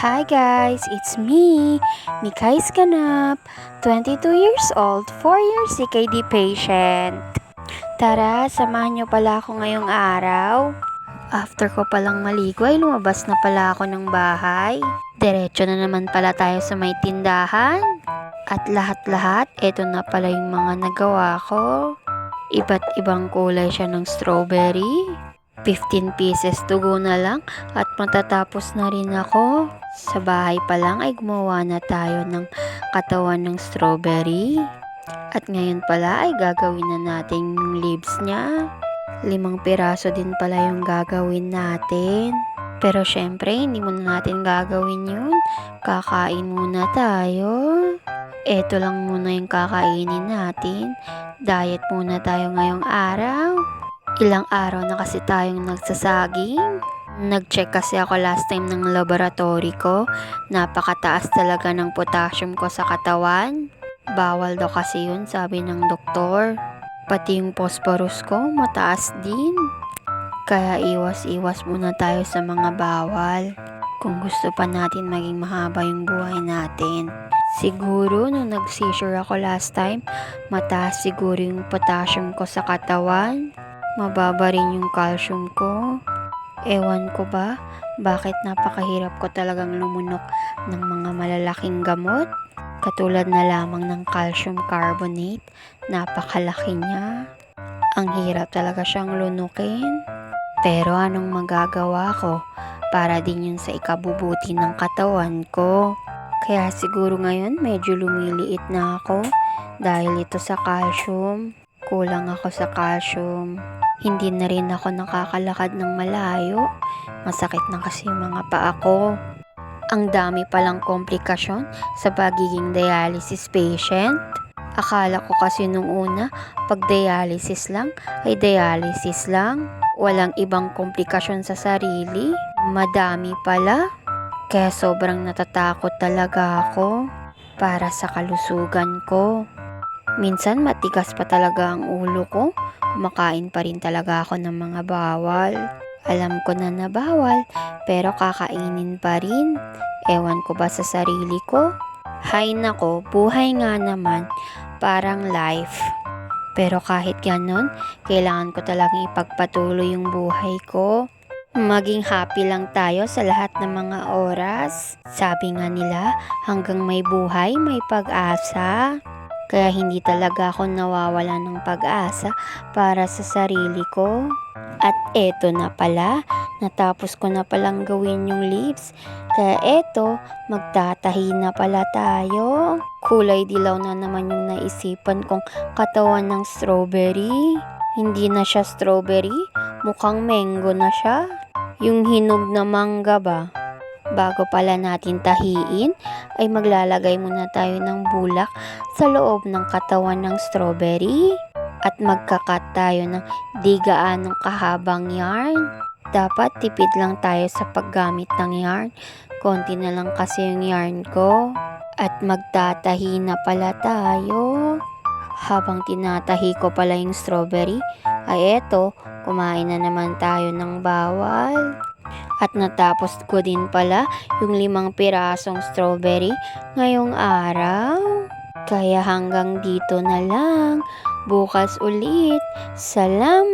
Hi guys, it's me, Mikay Sganap, 22 years old, 4 years CKD patient. Tara, samahan niyo pala ako ngayong araw. After ko palang maligo ay lumabas na pala ako ng bahay. Diretso na naman pala tayo sa may tindahan. At lahat-lahat, eto na pala yung mga nagawa ko. Iba't ibang kulay siya ng strawberry. 15 pieces to go na lang at matatapos na rin ako. Sa bahay pa lang ay gumawa na tayo ng katawan ng strawberry. At ngayon pala ay gagawin na natin yung leaves niya. 5 piraso din pala yung gagawin natin. Pero syempre hindi muna natin gagawin yun. Kakain muna tayo. Eto lang muna yung kakainin natin. Diet muna tayo ngayong araw. Ilang araw na kasi tayong nagsasaging. Nag-check kasi ako last time ng laboratory ko. Napakataas talaga ng potassium ko sa katawan. Bawal daw kasi yun, sabi ng doktor. Pati yung phosphorus ko, mataas din. Kaya iwas-iwas muna tayo sa mga bawal. Kung gusto pa natin maging mahaba yung buhay natin. Siguro nung nag-seizure ako last time, mataas siguro yung potassium ko sa katawan. Mababa rin yung calcium ko. Ewan ko ba, bakit napakahirap ko talagang lumunok ng mga malalaking gamot? Katulad na lamang ng calcium carbonate, napakalaki niya. Ang hirap talaga siyang lunukin. Pero anong magagawa ko? Para din yun sa ikabubuti ng katawan ko. Kaya siguro ngayon medyo lumiliit na ako dahil ito sa calcium. Kulang ako sa calcium. Hindi na rin ako nakakalakad ng malayo. Masakit na kasi yung mga paa ko. Ang dami palang komplikasyon sa pagiging dialysis patient. Akala ko kasi nung una, pag dialysis lang, ay dialysis lang. Walang ibang komplikasyon sa sarili. Madami pala. Kaya sobrang natatakot talaga ako para sa kalusugan ko. Minsan matigas pa talaga ang ulo ko. Kumakain pa rin talaga ako ng mga bawal. Alam ko na bawal, pero kakainin pa rin. Ewan ko ba sa sarili ko? Hay nako, buhay nga naman. Parang life. Pero kahit ganon, kailangan ko talagang ipagpatuloy yung buhay ko. Maging happy lang tayo sa lahat ng mga oras. Sabi nga nila, hanggang may buhay, may pag-asa. Kaya hindi talaga ako nawawala ng pag-asa para sa sarili ko. At eto na pala, natapos ko na palang gawin yung leaves. Kaya eto, magtatahi na pala tayo. Kulay dilaw na naman yung naisipan kong katawan ng strawberry. Hindi na siya strawberry, mukhang mango na siya. Yung hinog na mangga ba? Bago pala natin tahiin, ay maglalagay muna tayo ng bulak sa loob ng katawan ng strawberry. At magkakat tayo ng di gaanong kahabang yarn. Dapat tipid lang tayo sa paggamit ng yarn. Konti na lang kasi yung yarn ko. At magtatahi na pala tayo. Habang tinatahi ko pala yung strawberry, ay eto, kumain na naman tayo ng bawal. At natapos ko din pala yung 5 pirasong strawberry ngayong araw. Kaya hanggang dito na lang. Bukas ulit. Salamat!